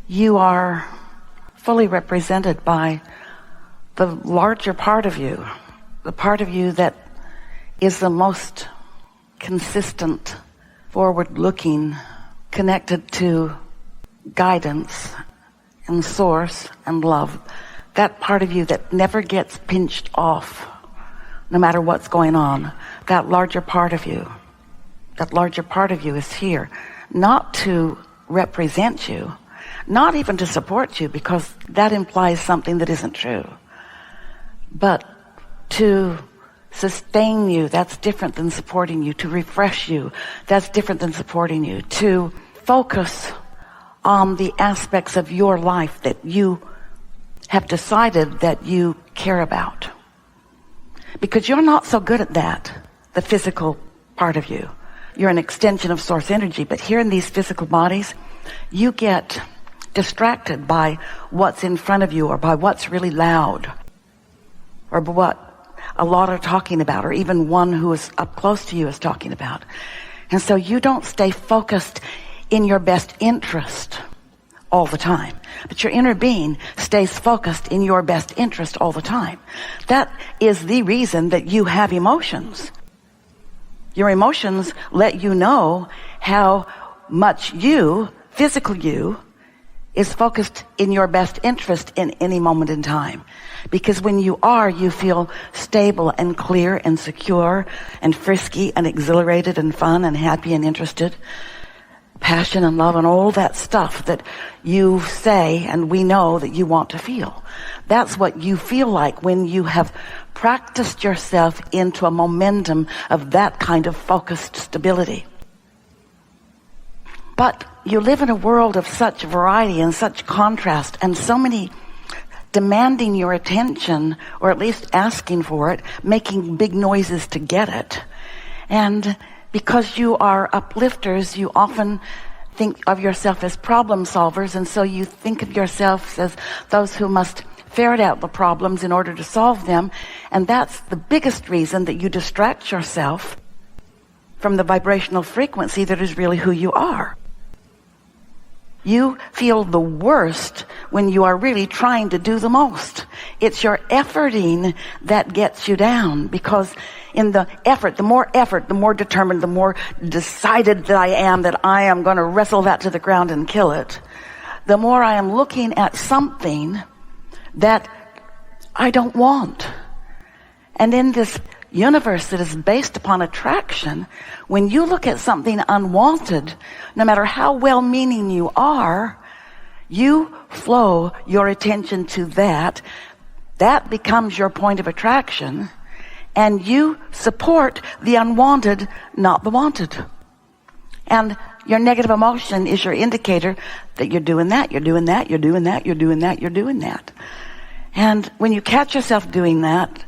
you are fully represented by the larger part of you, the part of you that is the most consistent, forward-looking, connected to guidance and source and love. That part of you that never gets pinched off, no matter what's going on. That larger part of you is here, not to represent you, not even to support you, because that implies something that isn't true, but to sustain you. That's different than supporting you. To refresh you, that's different than supporting you. To focus on the aspects of your life that you have decided that you care about, because you're not so good at that, the physical part of you. You're an extension of source energy, but here in these physical bodies, you get distracted by what's in front of you, or by what's really loud, or by what a lot are talking about, or even one who is up close to you is talking about. And so you don't stay focused in your best interest all the time, but your inner being stays focused in your best interest all the time. That is the reason that you have emotions. Your emotions let you know how much you, physical you, is focused in your best interest in any moment in time. Because when you are, you feel stable and clear and secure and frisky and exhilarated and fun and happy and interested. Passion and love and all that stuff that you say and we know that you want to feel. That's what you feel like when you have practiced yourself into a momentum of that kind of focused stability. But you live in a world of such variety and such contrast, and so many demanding your attention, or at least asking for it, making big noises to get it. And because you are uplifters, you often think of yourself as problem solvers, and so you think of yourself as those who must ferret out the problems in order to solve them. And that's the biggest reason that you distract yourself from the vibrational frequency that is really who you are. You feel the worst when you are really trying to do the most. It's your efforting that gets you down, because in the effort, the more determined, the more decided that I am going to wrestle that to the ground and kill it, the more I am looking at something that I don't want. And in this universe that is based upon attraction, when you look at something unwanted, no matter how well-meaning you are, you flow your attention to that. That becomes your point of attraction, and you support the unwanted, not the wanted. And your negative emotion is your indicator that you're doing that, you're doing that, you're doing that, you're doing that, you're doing that. And when you catch yourself doing that,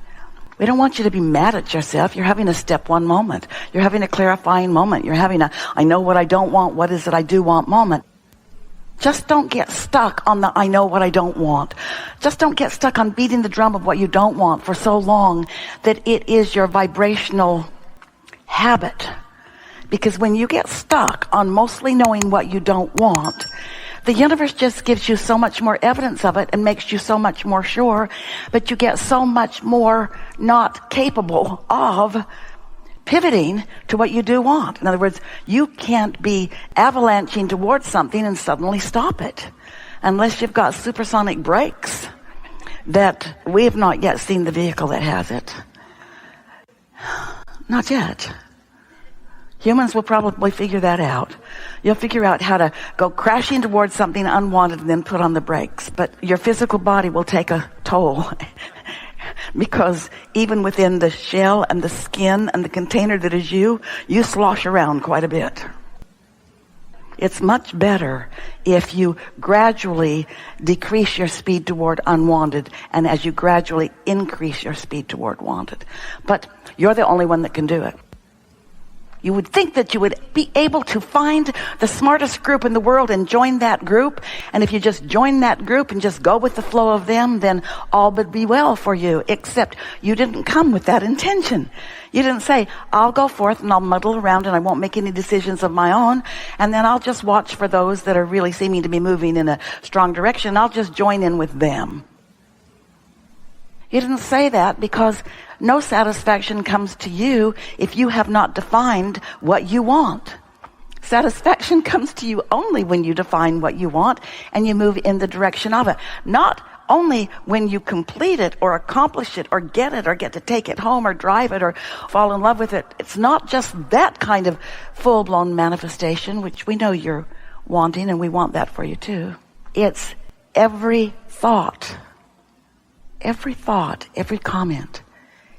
we don't want you to be mad at yourself. You're having a step one moment. You're having a clarifying moment. You're having a, I know what I don't want, what is it I do want moment. Just don't get stuck on the I know what I don't want. Just don't get stuck on beating the drum of what you don't want for so long that it is your vibrational habit. Because when you get stuck on mostly knowing what you don't want, the universe just gives you so much more evidence of it and makes you so much more sure, but you get so much more not capable of pivoting to what you do want. In other words, you can't be avalanching towards something and suddenly stop it unless you've got supersonic brakes that we have not yet seen the vehicle that has it. Not yet. Humans will probably figure that out. You'll figure out how to go crashing towards something unwanted and then put on the brakes. But your physical body will take a toll because even within the shell and the skin and the container that is you slosh around quite a bit. It's much better if you gradually decrease your speed toward unwanted, and as you gradually increase your speed toward wanted. But you're the only one that can do it. You would think that you would be able to find the smartest group in the world and join that group. And if you just join that group and just go with the flow of them, then all would be well for you. Except you didn't come with that intention. You didn't say, I'll go forth and I'll muddle around and I won't make any decisions of my own. And then I'll just watch for those that are really seeming to be moving in a strong direction. I'll just join in with them. You didn't say that because no satisfaction comes to you if you have not defined what you want. Satisfaction comes to you only when you define what you want and you move in the direction of it. Not only when you complete it or accomplish it or get to take it home or drive it or fall in love with it. It's not just that kind of full-blown manifestation, which we know you're wanting, and we want that for you too. It's every thought, every comment,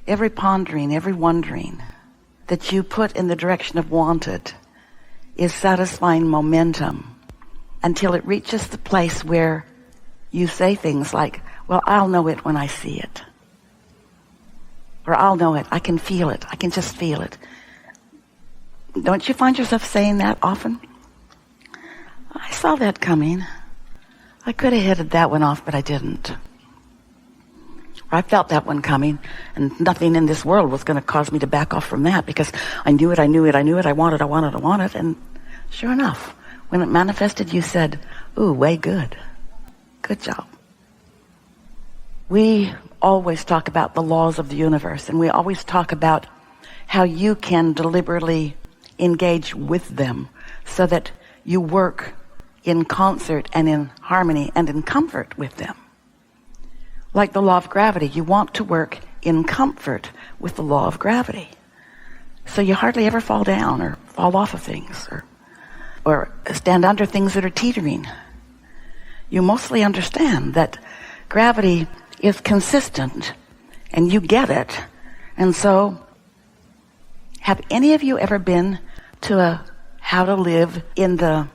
every pondering, every wondering that you put in the direction of wanted is satisfying momentum until it reaches the place where you say things like, well, I'll know it when I see it. Or I'll know it. I can feel it. I can just feel it. Don't you find yourself saying that often? I saw that coming. I could have headed that one off, but I didn't. Or I felt that one coming, and nothing in this world was going to cause me to back off from that because I knew it. I wanted. And sure enough, when it manifested, you said, ooh, way good. Good job. We always talk about the laws of the universe, and we always talk about how you can deliberately engage with them so that you work in concert and in harmony and in comfort with them. Like the law of gravity, you want to work in comfort with the law of gravity. So you hardly ever fall down or fall off of things or stand under things that are teetering. You mostly understand that gravity is consistent and you get it. And so, have any of you ever been to a how to live in the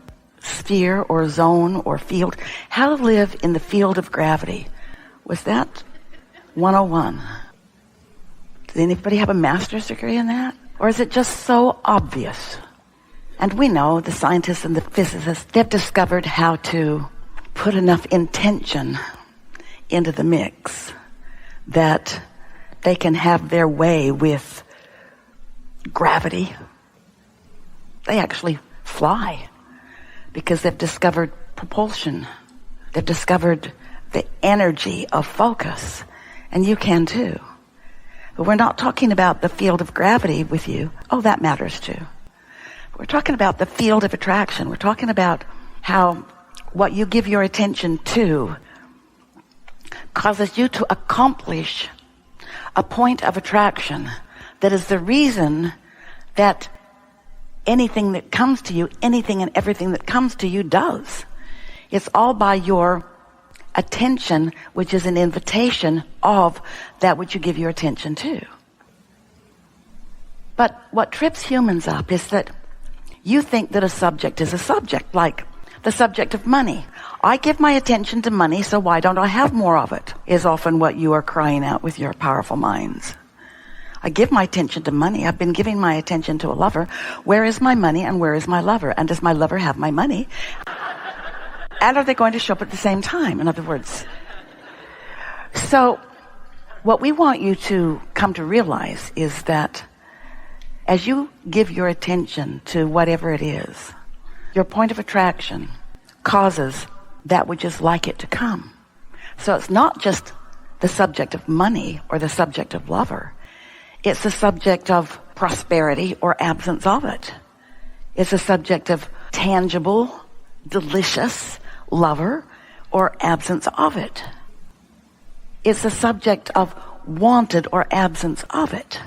sphere or zone or field? How to live in the field of gravity. Was that 101? Does anybody have a master's degree in that? Or is it just so obvious? And we know the scientists and the physicists, they've discovered how to put enough intention into the mix that they can have their way with gravity. They actually fly because they've discovered propulsion. They've discovered the energy of focus, and you can too. But we're not talking about the field of gravity with you. Oh, that matters too. We're talking about the field of attraction. We're talking about how what you give your attention to causes you to accomplish a point of attraction that is the reason that anything that comes to you, anything and everything that comes to you does. It's all by your attention, which is an invitation of that which you give your attention to. But what trips humans up is that you think that a subject is a subject, like the subject of money. I give my attention to money, so why don't I have more of it, is often what you are crying out with your powerful minds. I give my attention to money. I've been giving my attention to a lover. Where is my money and where is my lover? And does my lover have my money? And are they going to show up at the same time? In other words. So what we want you to come to realize is that as you give your attention to whatever it is, your point of attraction causes that which is like it to come. So it's not just the subject of money or the subject of lover. It's the subject of prosperity or absence of it. It's the subject of tangible, delicious lover or absence of it. It's the subject of wanted or absence of it.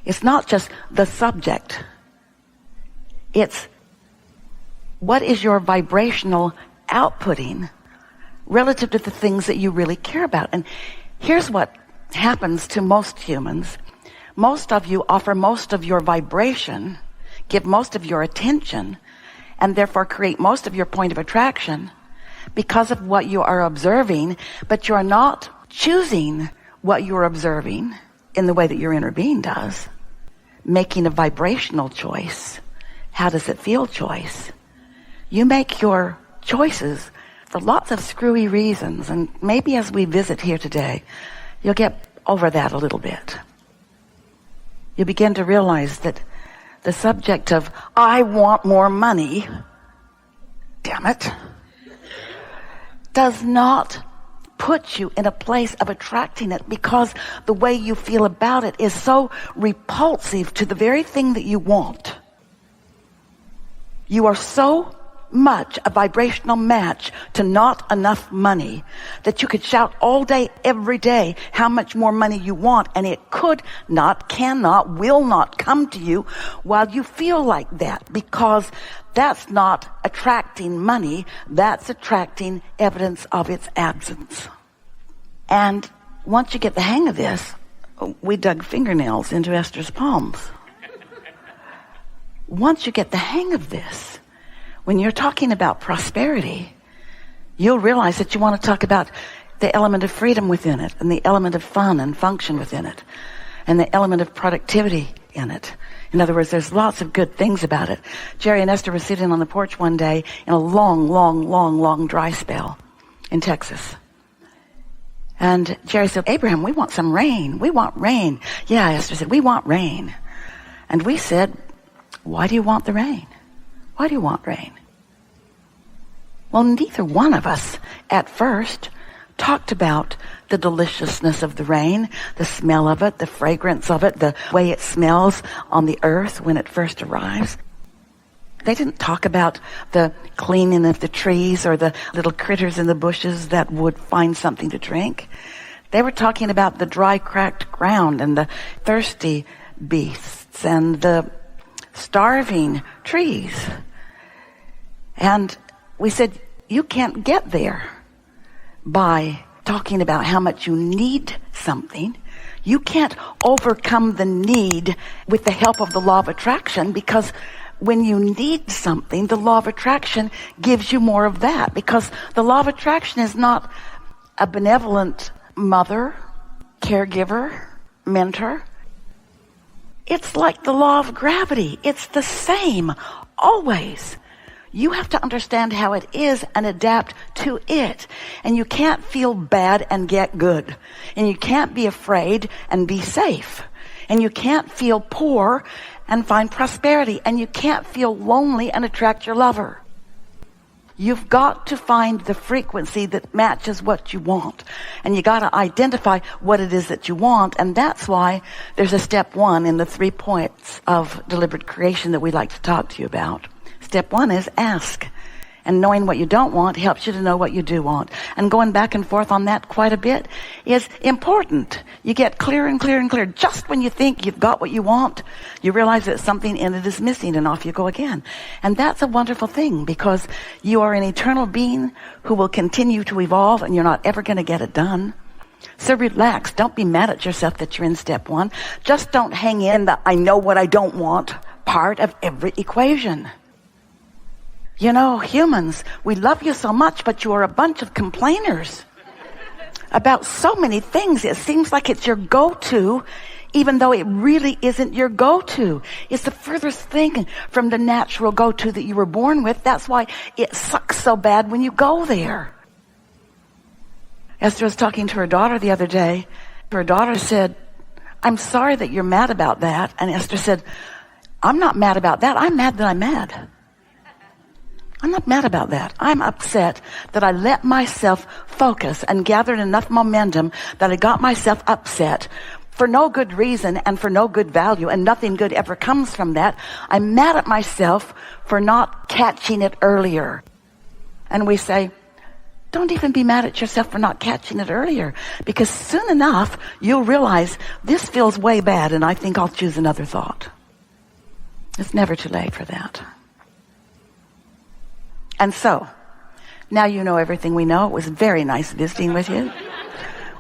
It's not just the subject. It's what is your vibrational outputting relative to the things that you really care about. And here's what happens to most humans. Most of you offer most of your vibration, give most of your attention, and therefore create most of your point of attraction because of what you are observing, but you're not choosing what you're observing in the way that your inner being does, making a vibrational choice. How does it feel choice? You make your choices for lots of screwy reasons, and maybe as we visit here today, you'll get over that a little bit. You begin to realize that the subject of, I want more money, damn it, does not put you in a place of attracting it, because the way you feel about it is so repulsive to the very thing that you want. You are so much a vibrational match to not enough money that you could shout all day, every day, how much more money you want, and it could not, cannot, will not come to you while you feel like that, because that's not attracting money, that's attracting evidence of its absence. And once you get the hang of this, we dug fingernails into Esther's palms. Once you get the hang of this, when you're talking about prosperity, you'll realize that you want to talk about the element of freedom within it, and the element of fun and function within it, and the element of productivity in it. In other words, there's lots of good things about it. Jerry and Esther were sitting on the porch one day in a long dry spell in Texas. And Jerry said, Abraham, we want some rain. We want rain. Yeah, Esther said, we want rain. And we said, why do you want the rain? Why do you want rain? Well, neither one of us at first talked about the deliciousness of the rain, the smell of it, the fragrance of it, the way it smells on the earth when it first arrives. They didn't talk about the cleaning of the trees or the little critters in the bushes that would find something to drink. They were talking about the dry, cracked ground and the thirsty beasts and the starving trees. And we said, you can't get there by talking about how much you need something. You can't overcome the need with the help of the law of attraction, because when you need something, the law of attraction gives you more of that, because the law of attraction is not a benevolent mother, caregiver, mentor. It's like the law of gravity. It's the same, always. You have to understand how it is and adapt to it. And you can't feel bad and get good. And you can't be afraid and be safe. And you can't feel poor and find prosperity. And you can't feel lonely and attract your lover. You've got to find the frequency that matches what you want. And you got to identify what it is that you want. And that's why there's a step 1 in the 3 points of deliberate creation that we like to talk to you about. Step 1 is ask. And knowing what you don't want helps you to know what you do want. And going back and forth on that quite a bit is important. You get clearer and clearer and clearer. Just when you think you've got what you want, you realize that something in it is missing, and off you go again. And that's a wonderful thing, because you are an eternal being who will continue to evolve, and you're not ever going to get it done. So relax. Don't be mad at yourself that you're in step 1. Just don't hang in the I know what I don't want part of every equation. You know, humans, we love you so much, but you are a bunch of complainers about so many things. It seems like it's your go-to, even though it really isn't your go-to. It's the furthest thing from the natural go-to that you were born with. That's why it sucks so bad when you go there. Esther was talking to her daughter the other day. Her daughter said, I'm sorry that you're mad about that. And Esther said, I'm not mad about that. I'm mad that I'm mad. I'm not mad about that. I'm upset that I let myself focus and gathered enough momentum that I got myself upset for no good reason and for no good value, and nothing good ever comes from that. I'm mad at myself for not catching it earlier. And we say, don't even be mad at yourself for not catching it earlier, because soon enough you'll realize this feels way bad and I think I'll choose another thought. It's never too late for that. And so, now you know everything we know. It was very nice visiting with you.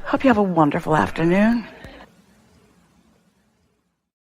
Hope you have a wonderful afternoon.